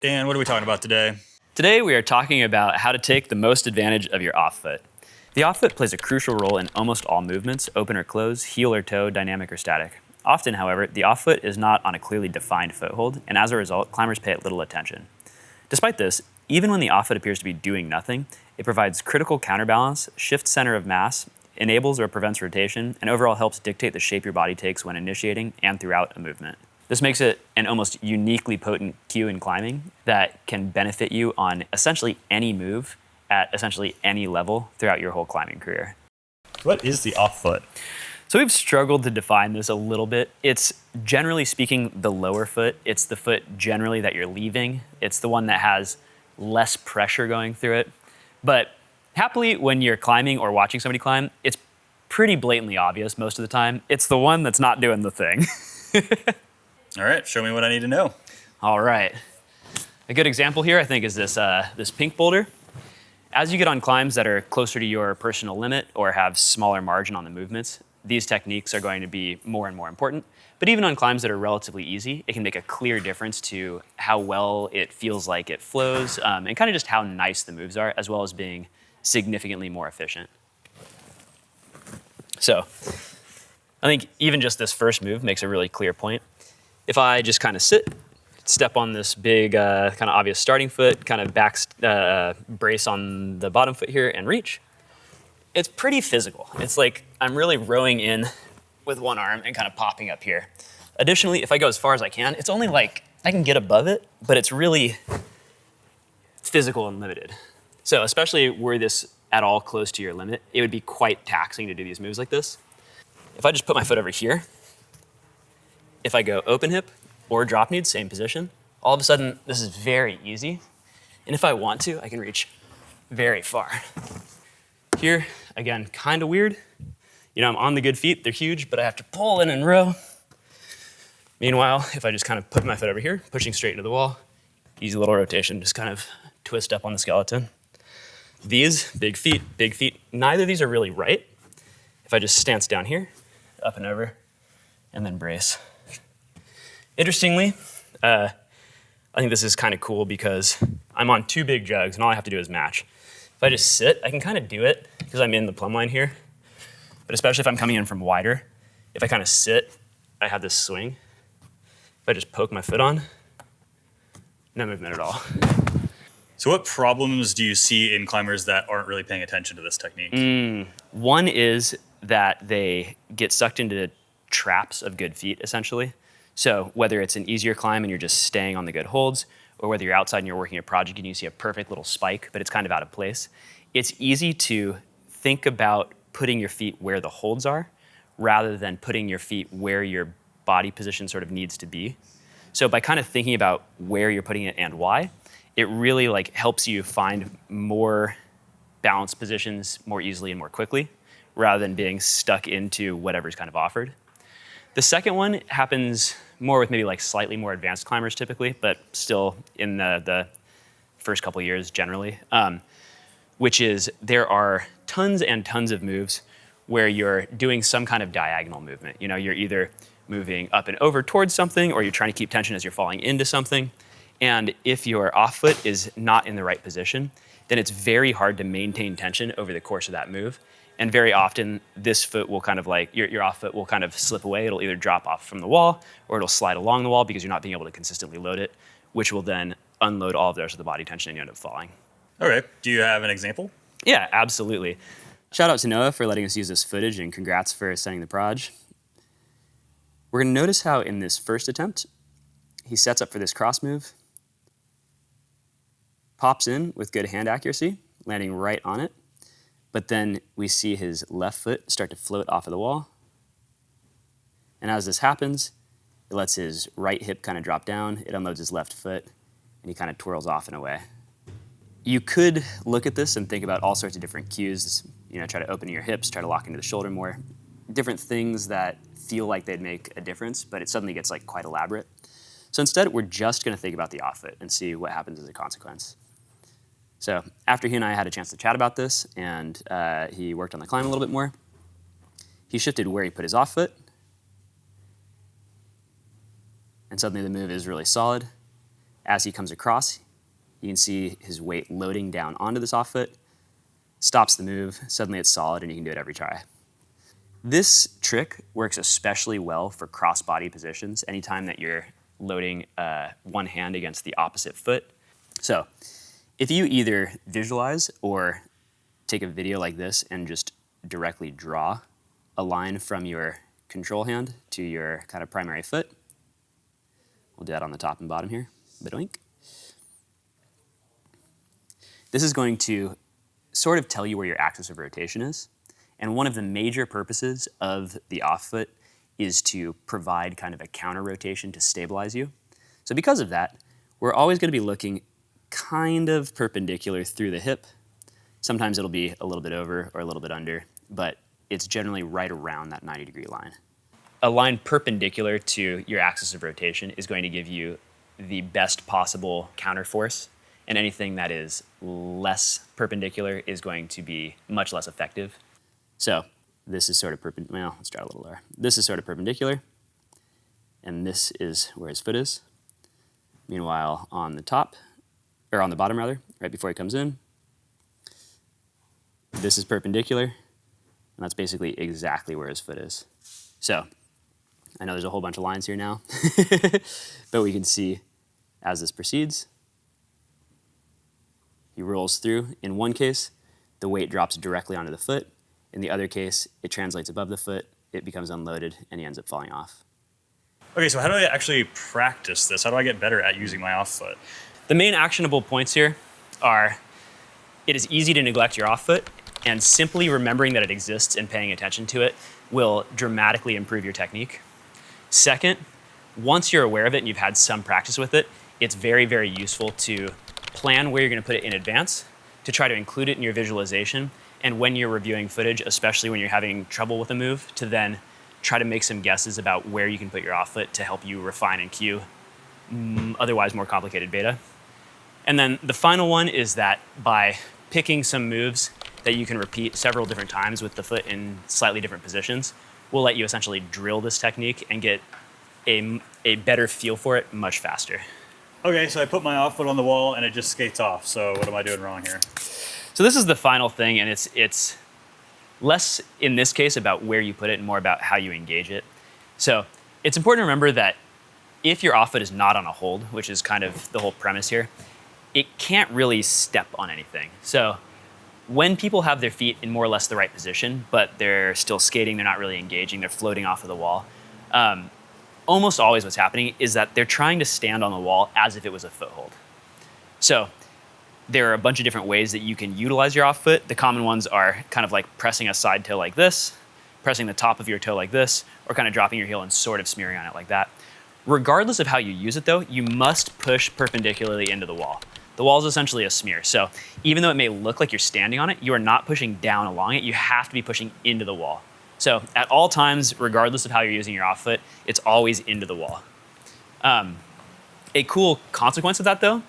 Dan, what are we talking about today? Today we are talking about how to take the most advantage of your off foot. The off foot plays a crucial role in almost all movements, open or close, heel or toe, dynamic or static. Often, however, the off foot is not on a clearly defined foothold, and as a result, climbers pay it little attention. Despite this, even when the off foot appears to be doing nothing, it provides critical counterbalance, shifts center of mass, enables or prevents rotation, and overall helps dictate the shape your body takes when initiating and throughout a movement. This makes it an almost uniquely potent cue in climbing that can benefit you on essentially any move at essentially any level throughout your whole climbing career. What is the off foot? So we've struggled to define this a little bit. It's generally speaking the lower foot. It's the foot generally that you're leaving. It's the one that has less pressure going through it. But happily, when you're climbing or watching somebody climb, it's pretty blatantly obvious most of the time. It's the one that's not doing the thing. All right, show me what I need to know. All right. A good example here, I think, is this pink boulder. As you get on climbs that are closer to your personal limit or have smaller margin on the movements, these techniques are going to be more and more important. But even on climbs that are relatively easy, it can make a clear difference to how well it feels like it flows and kind of just how nice the moves are, as well as being significantly more efficient. So I think even just this first move makes a really clear point. If I just kind of sit, step on this big kind of obvious starting foot, kind of back brace on the bottom foot here and reach, it's pretty physical. It's like I'm really rowing in with one arm and kind of popping up here. Additionally, if I go as far as I can, it's only like I can get above it, but it's really physical and limited. So especially were this at all close to your limit, it would be quite taxing to do these moves like this. If I just put my foot over here, if I go open hip or drop knee, same position, all of a sudden this is very easy. And if I want to, I can reach very far. Here, again, kind of weird. You know, I'm on the good feet, they're huge, but I have to pull in and row. Meanwhile, if I just kind of put my foot over here, pushing straight into the wall, easy little rotation, just kind of twist up on the skeleton. These, big feet, neither of these are really right. If I just stance down here, up and over, and then brace. Interestingly, I think this is kind of cool because I'm on two big jugs and all I have to do is match. If I just sit, I can kind of do it because I'm in the plumb line here. But especially if I'm coming in from wider, if I kind of sit, I have this swing. If I just poke my foot on, no movement at all. So what problems do you see in climbers that aren't really paying attention to this technique? One is that they get sucked into traps of good feet, essentially. So whether it's an easier climb and you're just staying on the good holds, or whether you're outside and you're working a project and you see a perfect little spike, but it's kind of out of place, it's easy to think about putting your feet where the holds are rather than putting your feet where your body position sort of needs to be. So by kind of thinking about where you're putting it and why, it really helps you find more balanced positions more easily and more quickly rather than being stuck into whatever's kind of offered. The second one happens more with maybe slightly more advanced climbers typically, but still in the first couple years generally, which is there are tons and tons of moves where you're doing some kind of diagonal movement. You know, you're either moving up and over towards something or you're trying to keep tension as you're falling into something. And if your off foot is not in the right position, then it's very hard to maintain tension over the course of that move. And very often, this foot will kind of your off foot will kind of slip away. It'll either drop off from the wall or it'll slide along the wall because you're not being able to consistently load it, which will then unload all of the rest of the body tension and you end up falling. Okay, do you have an example? Yeah, absolutely. Shout out to Noah for letting us use this footage and congrats for sending the proj. We're gonna notice how in this first attempt, he sets up for this cross move, pops in with good hand accuracy, landing right on it. But then we see his left foot start to float off of the wall. And as this happens, it lets his right hip kind of drop down, it unloads his left foot, and he kind of twirls off in a way. You could look at this and think about all sorts of different cues, try to open your hips, try to lock into the shoulder more, different things that feel like they'd make a difference, but it suddenly gets quite elaborate. So instead, we're just gonna think about the off foot and see what happens as a consequence. So after he and I had a chance to chat about this and he worked on the climb a little bit more, he shifted where he put his off foot, and suddenly the move is really solid. As he comes across, you can see his weight loading down onto this off foot, stops the move, suddenly it's solid and you can do it every try. This trick works especially well for cross-body positions anytime that you're loading one hand against the opposite foot. So if you either visualize or take a video like this and just directly draw a line from your control hand to your kind of primary foot, we'll do that on the top and bottom here, badoink. This is going to sort of tell you where your axis of rotation is. And one of the major purposes of the off foot is to provide kind of a counter rotation to stabilize you. So because of that, we're always going to be looking kind of perpendicular through the hip. Sometimes it'll be a little bit over or a little bit under, but it's generally right around that 90-degree line. A line perpendicular to your axis of rotation is going to give you the best possible counter force, and anything that is less perpendicular is going to be much less effective. So this is sort of perpendicular. Well, let's try a little lower. This is sort of perpendicular, and this is where his foot is. Meanwhile, on the top, or on the bottom rather, right before he comes in, this is perpendicular, and that's basically exactly where his foot is. So I know there's a whole bunch of lines here now, but we can see as this proceeds, he rolls through. In one case, the weight drops directly onto the foot. In the other case, it translates above the foot, it becomes unloaded, and he ends up falling off. Okay, so how do I actually practice this? How do I get better at using my off foot? The main actionable points here are, it is easy to neglect your off foot, and simply remembering that it exists and paying attention to it will dramatically improve your technique. Second, once you're aware of it and you've had some practice with it, it's very, very useful to plan where you're going to put it in advance, to try to include it in your visualization, and when you're reviewing footage, especially when you're having trouble with a move, to then try to make some guesses about where you can put your off foot to help you refine and cue otherwise more complicated beta. And then the final one is that by picking some moves that you can repeat several different times with the foot in slightly different positions, will let you essentially drill this technique and get a better feel for it much faster. Okay, so I put my off foot on the wall and it just skates off. So what am I doing wrong here? So this is the final thing, and it's less in this case about where you put it and more about how you engage it. So it's important to remember that if your off foot is not on a hold, which is kind of the whole premise here, it can't really step on anything. So when people have their feet in more or less the right position, but they're still skating, they're not really engaging, they're floating off of the wall, almost always what's happening is that they're trying to stand on the wall as if it was a foothold. So there are a bunch of different ways that you can utilize your off foot. The common ones are kind of like pressing a side toe like this, pressing the top of your toe like this, or kind of dropping your heel and sort of smearing on it like that. Regardless of how you use it though, you must push perpendicularly into the wall. The wall is essentially a smear. So even though it may look like you're standing on it, you are not pushing down along it. You have to be pushing into the wall. So at all times, regardless of how you're using your off foot, it's always into the wall. A cool consequence of that though,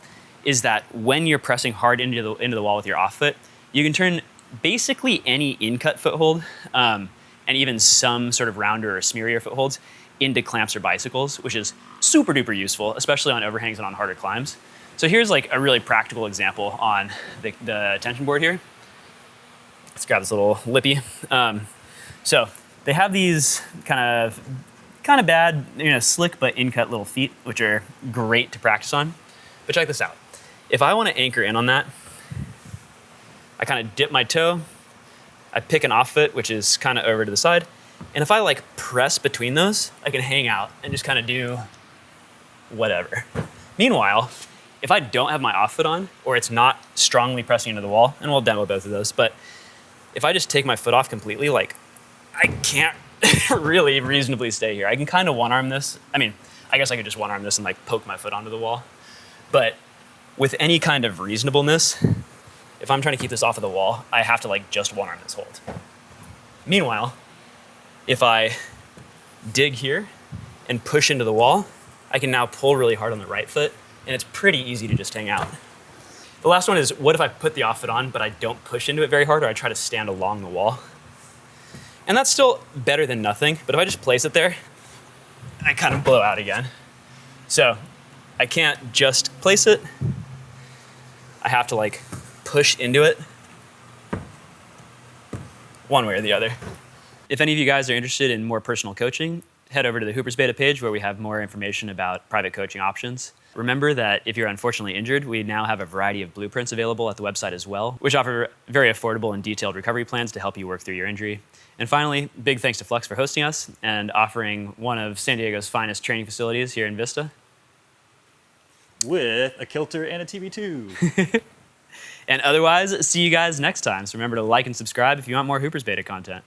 is that when you're pressing hard into the wall with your off foot, you can turn basically any in-cut foothold, and even some sort of rounder or smearier footholds into clamps or bicycles, which is super duper useful, especially on overhangs and on harder climbs. So here's like a really practical example on the tension board here. Let's grab this little lippy. So they have these kind of bad, slick but in-cut little feet, which are great to practice on. But check this out. If I want to anchor in on that, I kind of dip my toe, I pick an off foot, which is kind of over to the side, and if I like press between those, I can hang out and just kind of do whatever. Meanwhile, if I don't have my off foot on, or it's not strongly pressing into the wall, and we'll demo both of those, but if I just take my foot off completely, like I can't really reasonably stay here. I can kind of one-arm this. I mean, I guess I could just one-arm this and like poke my foot onto the wall. But with any kind of reasonableness, if I'm trying to keep this off of the wall, I have to like just one-arm this hold. Meanwhile, if I dig here and push into the wall, I can now pull really hard on the right foot, and it's pretty easy to just hang out. The last one is, what if I put the off foot on, but I don't push into it very hard, or I try to stand along the wall? And that's still better than nothing, but if I just place it there, I kind of blow out again. So I can't just place it. I have to like push into it one way or the other. If any of you guys are interested in more personal coaching, head over to the Hoopers Beta page where we have more information about private coaching options. Remember that if you're unfortunately injured, we now have a variety of blueprints available at the website as well, which offer very affordable and detailed recovery plans to help you work through your injury. And finally, big thanks to Flux for hosting us and offering one of San Diego's finest training facilities here in Vista. With a kilter and a TV2. And otherwise, see you guys next time. So remember to like and subscribe if you want more Hoopers Beta content.